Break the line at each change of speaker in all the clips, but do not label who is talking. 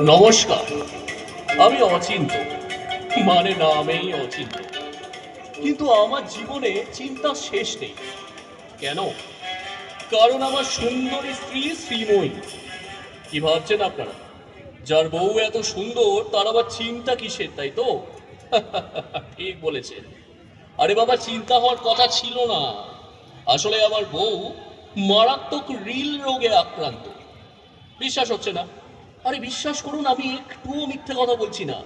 নমস্কার। আমি অচিন্ত, মানে নামেই অচিন্ত। কিন্তু আমার জীবনে চিন্তা শেষ নেই। কেন? কারণ আমার সুন্দরী স্ত্রী শ্রীময়ী। কি ভাবছেন আপনারা? যার বউ এত সুন্দর তার আবার চিন্তা কিসের, তাই তো? ঠিক বলেছেন। আরে বাবা, চিন্তা হওয়ার কথা ছিল না। আসলে আমার বউ মারাত্মক রিল রোগে আক্রান্ত। বিশ্বাস হচ্ছে না? আরে বিশ্বাস করুন, আমি একটুও মিথ্যে কথা বলছি না।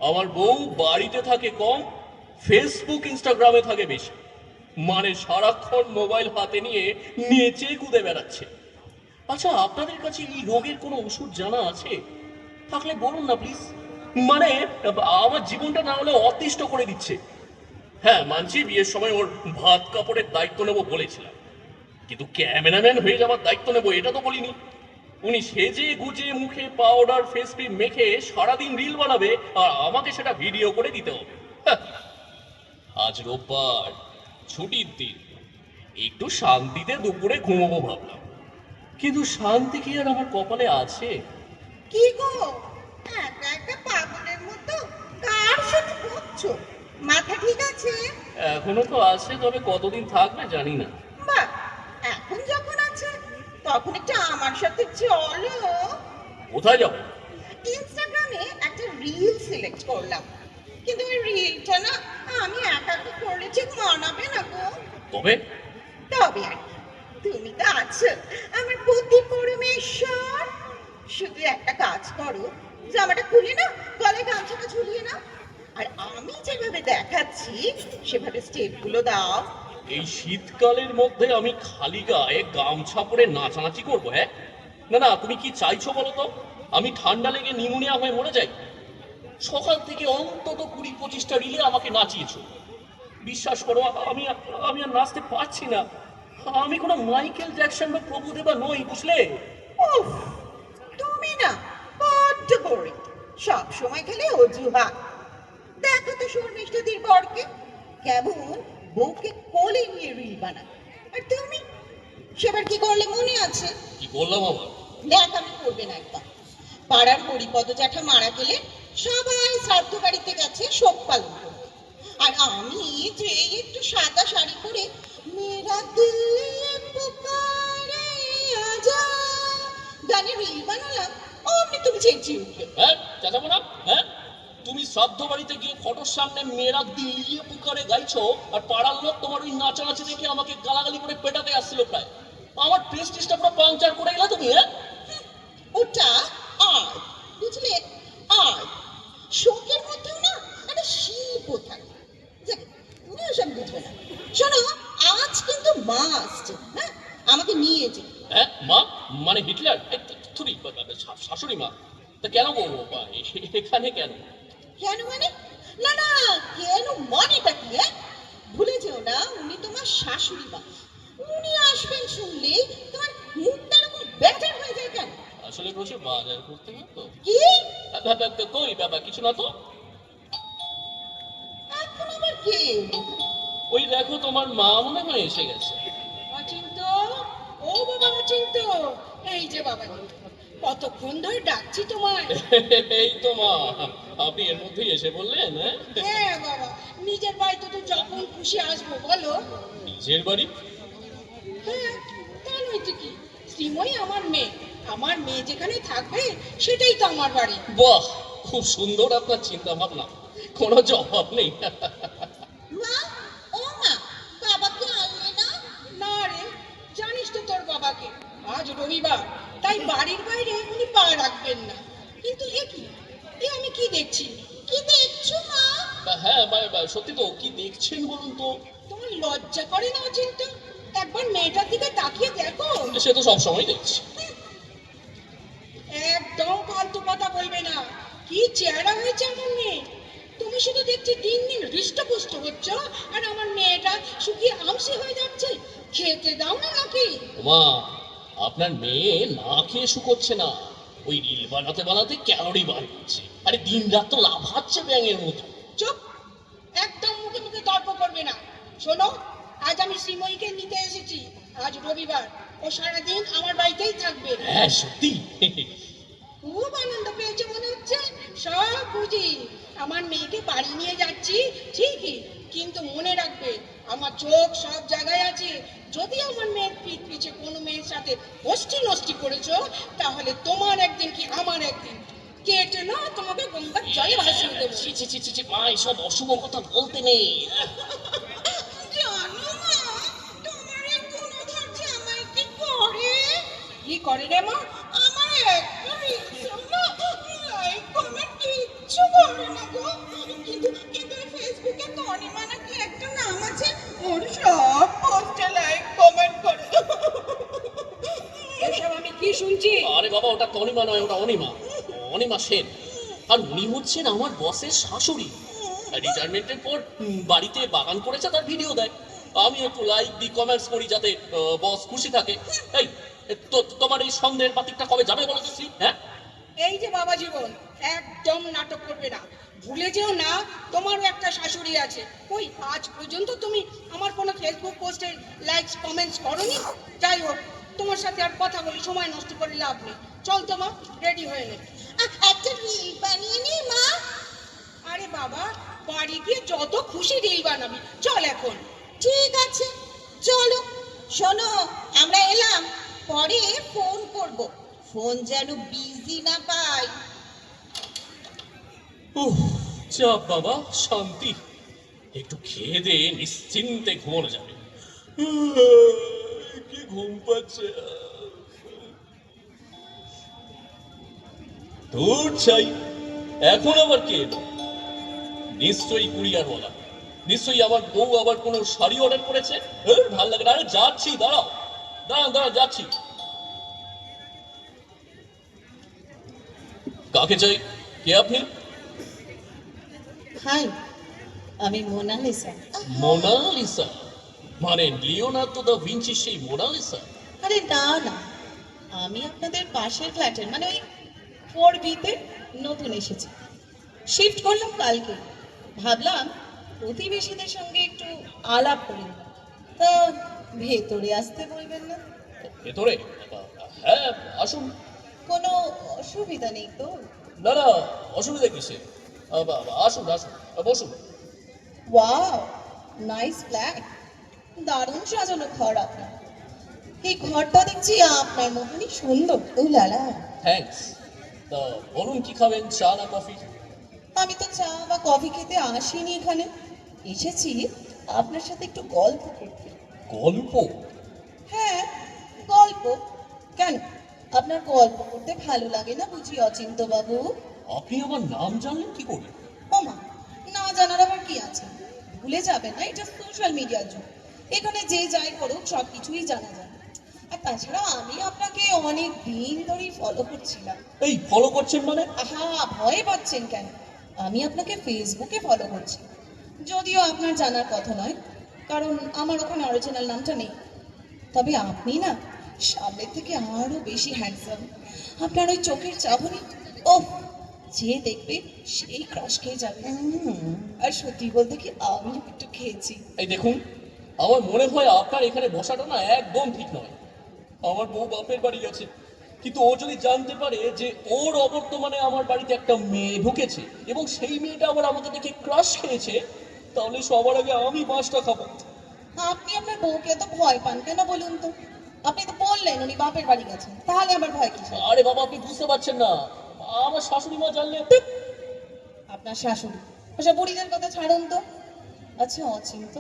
আমার বউ বাড়িতে থাকে কম, ফেসবুক ইনস্টাগ্রামে থাকে বেশি। মানে সারাক্ষণ মোবাইল হাতে নিয়ে নেচে কুদে বেড়াচ্ছে। আচ্ছা, আপনাদের কাছে এই রোগের কোনো ওষুধ জানা আছে? থাকলে বলুন না প্লিজ। মানে আমার জীবনটা না হলে অতিষ্ঠ করে দিচ্ছে। হ্যাঁ, মানছি বিয়ের সময় ওর ভাত কাপড়ের দায়িত্ব নেবো বলেছিলাম, কিন্তু ক্যামেরাম্যান হয়ে যাওয়ার দায়িত্ব নেবো এটা তো বলিনি। উনি সেজে গুজে মুখে পাউডার ফেস ক্রিম মেখে সারাদিন রিল বানাবে, আর আমাকে সেটা ভিডিও করে দিতে হবে। হ্যাঁ, আজ রোববার, ছুটির দিন, একটু শান্তিতে দুপুরে ঘুমোবো ভাবলাম, কিন্তু শান্তি কি আর আমার কপালে আছে?
কি গো, একা একা পাগলের মতো কার সাথে ঘুরছো? মাথা ঠিক আছে?
এখনো তো আছে, তবে কতদিন থাকবে জানি না।
বাহ, এখন যখন আছে তখন একটু আমার সাথে চলো।
কোথায় যাবো?
ইনস্টাগ্রামে একটা রিল সিলেক্ট করলাম, কিন্তু ওই রিলটা না আমি একা একা করলে ঠিক মানাবে না গো।
তবে
তবে আর কি, তুমি তো আছো আমার বুদ্ধি পরমেশ্বর। শুধু একটা কাজ করো, জামাটা খুলে না, গলায় গামছাটা ঝুলিয়ে নাও, আর আমি যেভাবে দেখাচ্ছি সেভাবে স্টেপগুলো দাও।
এই শীতকালের মধ্যে আমি খালি গায়ে গামছা পরে নাচানাচি করবো? হ্যাঁ, না না, তুমি কি চাইছো বলো তো? আমি ঠান্ডা লেগে নিউমোনিয়া হয়ে মরে যাই? সকাল থেকে অন্তত 20-25টা রিলে আমাকে নাচিয়েছো। বিশ্বাস করো, আমি আমি আর নাচতে পারছি না। আমি কোনো মাইকেল জ্যাকসন বা প্রভুদেবা নই, বুঝলে?
উফ, তুমি না বড্ড বোরিং, সব সময় খালি অজুহাত। দেখো তো শর্মিষ্ঠাদির বরকে, কেমন বউকে কোলে নিয়ে রিল বানায়। আর তুমি সেবার কি করলে মনে আছে?
কি বললাম আবার?
দেখ, আমি করবে না একদম। পাড়ার হরিপদ জ্যাঠা মারা গেলে সবাই শ্রাদ্ধ বাড়িতে গেছে শোক পালন করতে, আর আমি যে একটু সাদা শাড়ি পরে মেরা দিল পুকারে আজা গানে রিল বানালাম, অমনি তুমি চেঁচিয়ে উঠলে।
হ্যাঁ, চাচাবো না? হ্যাঁ, তুমি শ্রাদ্ধ বাড়িতে গিয়ে ফটোর সামনে মেয়েরা দিল্লিয়ে পুকারে গাইছো, আর পাড়ার লোক তোমার ওই নাচানাচি দেখে আমাকে গালাগালি করে পেটাতে আসছিল প্রায়। আমার প্রেস্টিজটা পুরো পাংচার করে গেলে তুমি, হ্যাঁ?
ওটা আর্ট, বুঝলে? আর্ট। শোকের মধ্যেও না একটা শিল্প থাকে। যাক, তুমি ওসব বুঝবে না। শোনো, আজ কিন্তু মাস্ট, হ্যাঁ, আমাকে নিয়ে যে।
হ্যাঁ মা? মানে হিটলার? থুরি, শাশুড়ি মা? তা কেন গো? এখানে কেন?
কেন মানে? না না, কেন মানেটা কি? হ্যাঁ, ভুলে যেও না উনি তোমার শাশুড়ি মা। উনি আসবেন শুনলে তোমার মুখটা এরকম ব্যাটার হয়ে যায় কেন?
আসলে বসে বাজার করতে গেল তো।
কি?
কই বাবা, কিছু না তো।
এখন আবার কে এলো?
ওই দেখো, তোমার মা মনে হয় এসে গেছে।
অচিন্ত, ও বাবা অচিন্ত, এই যে বাবা, কতক্ষণ ধরে ডাকছি তোমায়।
এই তো মা, আপনি এর মধ্যেই এসে বললেন? হ্যাঁ,
হ্যাঁ বাবা, নিজের বাড়িতে তো যখন খুশি আসবো বলো।
নিজের বাড়ি?
হ্যাঁ, তা নয় তো কি, শ্রীময়ী আমার মেয়ে, আমার মেয়ে যেখানে থাকবে সেটাই তো আমার বাড়ি।
বাহ, খুব সুন্দর আপনার চিন্তা ভাবনা, কোনো জবাব নেই।
মা, ও মা, বাবাকে আনলে না?
না রে, জানিস তো তোর বাবাকে, আজ রবিবার, তাই বাড়ির বাইরে উনি পা রাখবেন না। কিন্তু এ কি, এ আমি কি দেখছি?
কি দেখছো মা?
হ্যাঁ, সত্যি তো, কি দেখছেন বলুন তো?
তোমার লজ্জা করে না অচিন্ত? একবার মেয়েটার দিকে তাকিয়ে দেখো।
সে তো সবসময় দেখছি।
একদম ফালতু কথা বলবে না। কি চেহারা হয়েছে আমার মেয়ে! তুমি শুধু দেখছি দিন দিন হৃষ্টপুষ্ট হচ্ছ, আর আমার মেয়েটা শুকিয়ে আমসি হয়ে যাচ্ছে। খেতে দাও না নাকি?
মা, আপনার মেয়ে না খেয়ে শুকোচ্ছে না, ওই রিল বানাতে বানাতে ক্যালোরি বার করছে। আরে দিন রাত তো লাফাচ্ছে ব্যাঙের মতো।
চুপ! একদম মুখে মুখে তর্ক করবে না। শোনো, আজ আমি শ্রীময়ীকে নিতে এসেছি। আজ রবিবার, ও সারাদিন আমার বাড়িতেই থাকবে।
হ্যাঁ সত্যি।
খুব আনন্দ বুঝি আমার মেয়েকে বাড়ি নিয়ে যাচ্ছি ঠিকই, কিন্তু মনে রাখবে আমার চোখ সব জায়গায় আছে। যদি আমার মেয়ের পিঠ পিছে কোনো মেয়ের সাথে অষ্টি নষ্টি করেছো, তাহলে তোমার একদিন কি আমার একদিন কেটে না তোমাকে গঙ্গার জলে ভাসিয়ে দেবো।
ছি ছি ছি ছি ছি, মা এসব অশুভ কথা বলতে নেই।
জানো মা, তোমার এই গুণধর জামাই কি করে?
কি করে রে মা?
আমার একটা রিলসও না লাইক কমেন্ট কিচ্ছু করে না গো। কিন্তু এই ফেসবুকে তনিমা নাকি একটা নাম আছে, ওর সব পোস্টে লাইক কমেন্ট করে।
এসব আমি কি শুনছি?
আরে বাবা, ওটা তনিমা নয়, ওটা অনিমা, অনিমা সেন। আর উনি হচ্ছেন আমার বসের শাশুড়ি। রিটায়ারমেন্টের পর বাড়িতে বাগান করেছে, তার ভিডিও দেয়। আমি একটু লাইক দিই, কমেন্টস করি, যাতে বস খুশি থাকে। এই তোমার এই সন্দেহের বাতিকটা কবে যাবে বলো তো শ্রী? হ্যাঁ,
এই যে বাবা জীবন, একদম নাটক করবে না। ভুলে যেও না তোমারও একটা শাশুড়ি আছে। কই আজ পর্যন্ত তুমি আমার কোনো ফেসবুক পোস্টে লাইকস কমেন্টস করনি? যাই হোক, তোমার সাথে আর কথা বলে সময় নষ্ট করে লাভ নেই। চল তো মা, রেডি হয়ে নে।
একটা রিল বানিয়ে নি মা।
আরে বাবা, বাড়ি গিয়ে যত খুশি রিল বানাবি, চল এখন।
ঠিক আছে, চলো। শোনো, আমরা এলাম, পরে ফোন করব, ফোন যেন বিজি না পাই।
উহ, চাপ বাবা, শান্তি। একটু খেয়ে দিয়ে নিশ্চিন্তে ঘুমানো যাবে। কি ঘুম পাচ্ছে। দূর চাই, এখন আবার কে এলো? নিশ্চয়ই কুরিয়ারওয়ালা। নিশ্চয়ই আমার বউ আবার কোনো শাড়ি অর্ডার করেছে। ভাল লাগে না। আরে যাচ্ছি, দাঁড়াও দাঁড়াও দাঁড়াও, যাচ্ছি। কাকে চাই? কে আপনি?
হাই, আমি মোনালিসা।
মোনালিসা? মানে লিওনার্দো দা ভিঞ্চি সেই মোনালিসা?
আরে না না, আমি আপনাদের পাশের ফ্ল্যাটের, মানে ওই 4B-তে নতুন এসেছি। শিফট করলাম কালকে। ভাবলাম প্রতিবেশীদের সঙ্গে একটু আলাপ করি। তা ভেতরে আসতে বলবেন না?
ভেতরে? হ্যাঁ, আসুন।
কোনো অসুবিধা নেই তো?
না না, অসুবিধা কিসে? আসুন আসুন, বসুন।
Wow, nice flat. দারুণ সাজানো ঘর আপনার। এই ঘরটা দেখছি আপনার মতনই সুন্দর। ও লালা।
থ্যাঙ্কস। তা বলুন, কি খাবেন, চা না কফি?
আমি তো চা বা কফি খেতে আসিনি এখানে, এসেছি আপনার সাথে একটু গল্প করতে।
গল্প?
হ্যাঁ, গল্প। কেন, আপনার গল্প করতে ভালো লাগে না বুঝি অচিন্ত বাবু?
আপনি আমার নাম জানলেন কি করে?
ওমা, না জানার আবার কি আছে? ভুলে যাবেন না, এটা সোশ্যাল মিডিয়ার যুগ। এখানে যে যাই করুক সব কিছুই জানা যায়। আর তাছাড়া আমি আপনাকে অনেক দিন ধরেই ফলো করছিলাম।
এই ফলো করছেন মানে?
আহা, ভয় পাচ্ছেন কেন? আমি আপনাকে ফেসবুকে ফলো করছি। যদিও আপনার জানার কথা নয়, কারণ আমার ওখানে অরিজিনাল নামটা নেই। তবে আপনি না সামনের থেকে আরো বেশি হ্যান্ডসাম। আপনার ওই চোখের চাহনি, ওহ, যে দেখবে সেই ক্রাশ খেয়ে যাবে। আর সত্যি বলতে কি, আমি একটু খেয়েছি।
এই দেখুন, আমার মনে হয় আপনার এখানে বসাটা না একদম ঠিক নয়। আমার বউ বাপের বাড়ি গেছে, কিন্তু ও যদি জানতে পারে যে ওর অবর্তমানে আমার বাড়িতে একটা মেয়ে ঢুকেছে এবং সেই মেয়েটা আবার আমাকে দেখে ক্রাশ খেয়েছে, তাহলে সবার আগে আমি বাঁশটা খাবো।
আপনি আপনার বউকে তো ভয় পান কেন বলুন তো? আপনি তো বললেন উনি বাপের বাড়ি গেছেন, তাহলে আবার ভয় কিসের?
আরে বাবা, আপনি বুঝতে পারছেন না। আমার শাশুড়ি মা জানলে।
আপনার শাশুড়ি? ওসব বুড়িদের কথা ছাড়ুন তো। আচ্ছা অচিন্ত,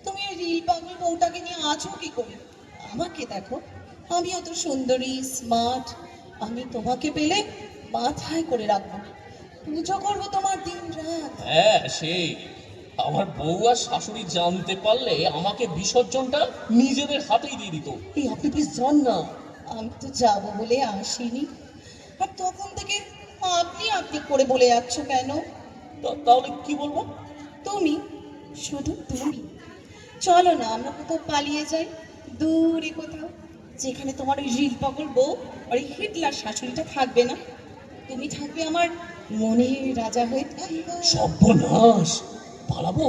তুমি ওই রিল পাগল বউটাকে নিয়ে আছো কি করে? আমাকে দেখো, আমিও তো সুন্দরী, স্মার্ট। আমি তোমাকে পেলে মাথায় করে রাখবো, পুজো করবো তোমার দিন রাত।
হ্যাঁ, সেই আমার বউ আর শাশুড়ি জানতে পারলে আমাকে বিসর্জনটা নিজেদের হাতেই দিয়ে দিত। এই আপনি প্লিজ যান না।
আমি তো যাবো বলে আসিনি, আর তখন থেকে আপনি আপনি করে বলে যাচ্ছ কেন?
তাহলে কি বলবো?
তুমি, শুধু তুমি। চলো না আমরা কোথাও পালিয়ে যাই, দূরে কোথাও, যেখানে তোমার ওই রিল পাগল বউ আর ওই হিটলার শাশুড়িটা থাকবে না। তুমি থাকবে আমার মনের রাজা হয়ে।
সর্বনাশ, পালাবো?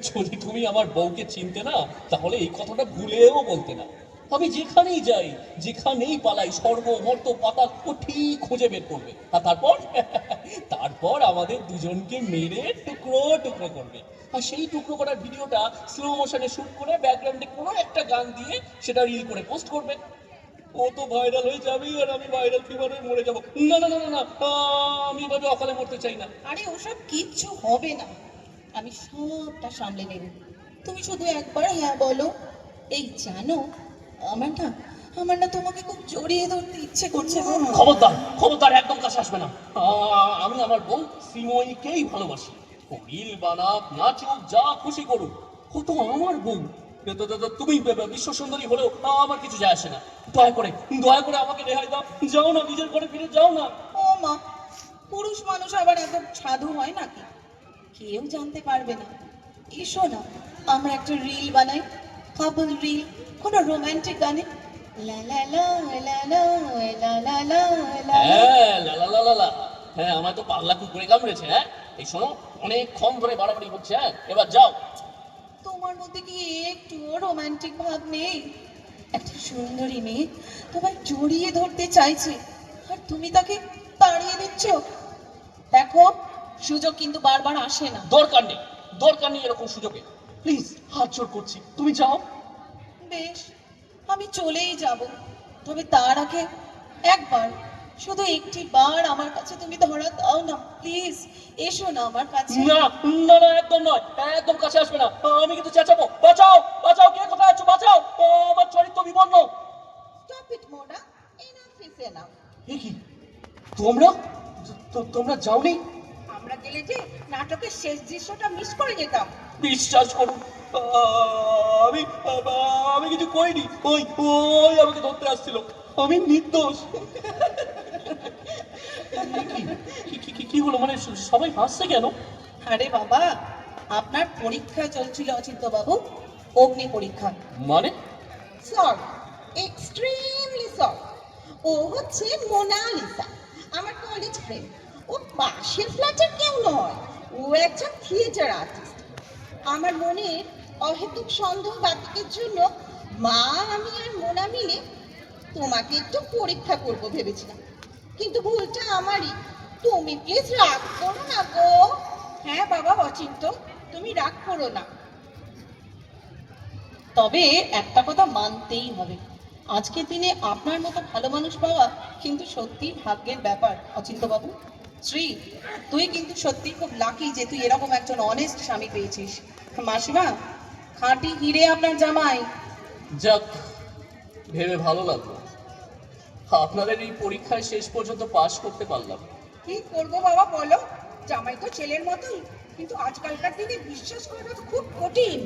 যদি তুমি আমার বউকে চিনতে না, তাহলে এই কথাটা ভুলেও বলতে না। আমি যেখানেই যাই, যেখানেই পালাই, স্বর্গ মর্ত পাতা ঠিক খুঁজে বের করবে। আর তারপর তারপর আমাদের দুজনকে মেরে টুকরো টুকরো করবে। আর সেই টুকরো করার ভিডিওটা স্লো মোশনে শুট করে ব্যাকগ্রাউন্ডে কোনো একটা গান দিয়ে সেটা রিল করে পোস্ট করবে। ও তো ভাইরাল হয়ে যাবেই, আর আমি ভাইরাল ফিভারে মরে যাবো। না না না না না, আমি এভাবে অকালে মরতে চাই না।
আরে ওসব কিচ্ছু হবে না, আমি সবটা সামলে নেব। তুমি শুধু একবার হ্যাঁ বলো। এই জানো, আমার না তোমাকে খুব জড়িয়ে ধরতে ইচ্ছে করছে গো।
খবরদার খবরদার, একদম কাছে আসবে না। আমি আমার বউ শ্রীময়ীকেই ভালোবাসি। ও রিল বানাক, নাচুক, যা খুশি করুক, ও তো আমার বউ। তুমি বিশ্ব সুন্দরী হলেও আমার কিছু যায় আসে না। দয়া করে আমাকে রেহাই দাও। যাও না, নিজের ঘরে ফিরে যাও না।
ও মা, পুরুষ মানুষ আবার এত সাধু হয় নাকি? কেউ জানতে পারবে না। এসো না, আমরা একটা রিল বানাই, কাপল রিল, কোনো রোমান্টিক গানে। লা লা লা লা লা লা লা লা লা।
হ্যাঁ, লা লা লা লা লা। হ্যাঁ, আমার তো পাগলা কুকুরে কামড়েছে। হ্যাঁ, এই শোনো, অনেকক্ষণ ধরে বাড়াবাড়ি হচ্ছে। হ্যাঁ, এবার যাও।
তোমার মধ্যে কি একটুও রোমান্টিক ভাব নেই? একটা সুন্দরী মেয়ে তোমায় জড়িয়ে ধরতে চাইছে, আর তুমি তাকে তাড়িয়ে দিচ্ছ। দেখো, সুযোগ কিন্তু বারবার আসে না।
দরকার নেই এরকম সুযোগে। প্লিজ, হাত জোর করছি, তুমি যাও।
বেশ, আমি চলেই যাব, তবে তার আগে একবার, শুধু একটি বার আমার কাছে তুমি ধরা দাও না প্লিজ। এসো না আমার কাছে।
না না না, একদম নয়, একদম কাছে আসবে না। আমি কিন্তু চেঁচাবো, বাঁচাও বাঁচাও, কে কোথায় আছো, বাঁচাও, আমার চরিত্র বিপন্ন।
Stop it Mona, enough is enough.
এ কি, তোমরা তোমরা যাওনি?
আমরা গেলে যে নাটকের শেষ দৃশ্যটা মিস করে যেতাম।
বিশ্বাস করুন, আমি আমি কিছু করিনি। ওই ওই আমাকে ধরতে আসছিল, আমি নির্দোষ। কি হলো, মানে সবাই হাসছে কেন?
আরে বাবা, আপনার পরীক্ষা চলছিল অচিন্ত বাবু, অগ্নি পরীক্ষা।
মানে?
Sorry, extremely sorry. ও হচ্ছে মোনালিসা, আমার কলেজ ফ্রেন্ড। ও পাশের ফ্ল্যাটের কেউ নয়, ও একজন থিয়েটার আর্টিস্ট। আমার মনের অহেতুক সন্দেহ বাতিকের জন্য মা, আমি আর মোনা মিলে তোমাকে একটু পরীক্ষা করব ভেবেছিলাম, কিন্তু ভুলটা আমারই। তুমি প্লিজ রাগ করো না গো।
হ্যাঁ বাবা অচিন্ত, তুমি রাগ করো না।
তবে একটা কথা মানতেই হবে, আজকের দিনে আপনার মতো ভালো মানুষ পাওয়া কিন্তু সত্যি ভাগ্যের ব্যাপার অচিন্ত বাবু। শ্রী, তুই কিন্তু সত্যি খুব লাকি যে তুই এরকম একজন অনেস্ট স্বামী পেয়েছিস। মাসিমা, খাঁটি হিরে আপনার জামাই।
যাক, ভেবে ভালো লাগলো। আপনাদের এই পরীক্ষায় শেষ পর্যন্ত পাশ করতে পারলাম।
কি করবো বাবা বলো, জামাই তো ছেলের মতোই, কিন্তু আজকালকার দিনে বিশ্বাস করাটা তো খুব কঠিন।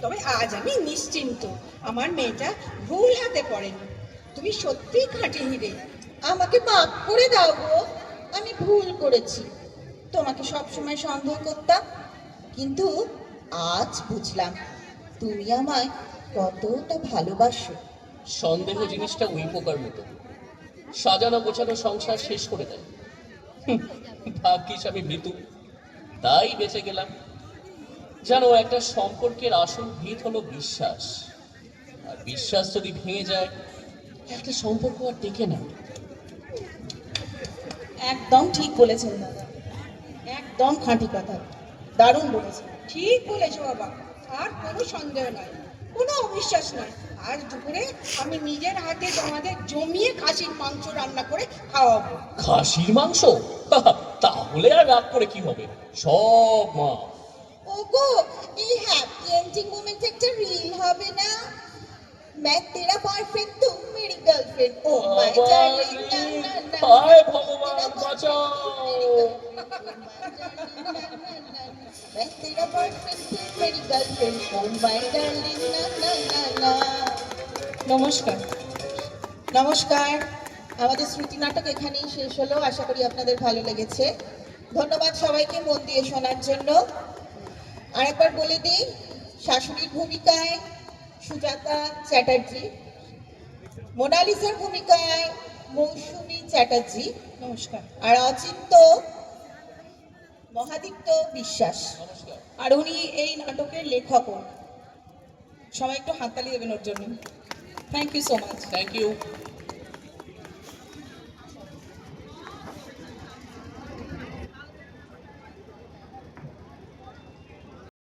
তবে আজ আমি নিশ্চিন্ত, আমার মেয়েটা ভুল হাতে পড়েনি। তুমি সত্যি খাঁটি হিরে।
আমাকে মাফ করে দাও গো, আমি ভুল করেছি। তোমাকে সবসময় সন্দেহ করতাম, কিন্তু আজ বুঝলাম তুমি আমায় কতটা ভালোবাসো।
সন্দেহ জিনিসটা ওই পোকার মতো, সাজানো গোছানো সংসার শেষ করে দেয়। ভাগ্যিস আমি মৃত্যু, তাই বেঁচে গেলাম। জানো, একটা সম্পর্কের আসল ভিত হলো বিশ্বাস, আর বিশ্বাস যদি ভেঙে যায়, একটা সম্পর্ক আর টেকে না।
একদম ঠিক বলেছেন দাদা, একদম খাঁটি কথা, দারুণ বলেছেন।
ঠিক বলেছো বাবা, আর কোনো সন্দেহ নয়, কোনো অবিশ্বাস নয়। আজ দুপুরে আমি নিজের হাতে তোমাদের জমিয়ে খাসির মাংস রান্না করে খাওয়াবো।
খাসির মাংস? তাহলে আর রাগ করে কি হবে, সব মা।
ওগো, এই হ্যাপি এন্ডিং মোমেন্ট একটা রিল হবে না? मैं तेरा बॉयफ्रेंड तुम मेरी गर्लफ्रेंड, ओ माय डार्लिंग, ना ना ना,
হায় ভগবান, বাঁচাও।
मैं तेरा बॉयफ्रेंड तुम मेरी गर्लफ्रेंड, ओ माय डार्लिंग, ना ना ना ना। নমস্কার নমস্কার, আমাদের শ্রুতি নাটক এখানেই শেষ হলো। আশা করি আপনাদের ভালো লেগেছে। ধন্যবাদ সবাইকে মন দিয়ে শোনার জন্য। আরেকবার বলে দিই, শাশুড়ির ভূমিকায় সুজাতা চ্যাটার্জি, মোনালিসার ভূমিকায় মৌসুমী চ্যাটার্জি, নমস্কার, আর অচিন্ত মহাদীপ্ত বিশ্বাস,
নমস্কার।
আর উনি এই নাটকের লেখকও। সবাই একটু হাততালি দেবেন ওর জন্য।
Thank you so much.
Thank you.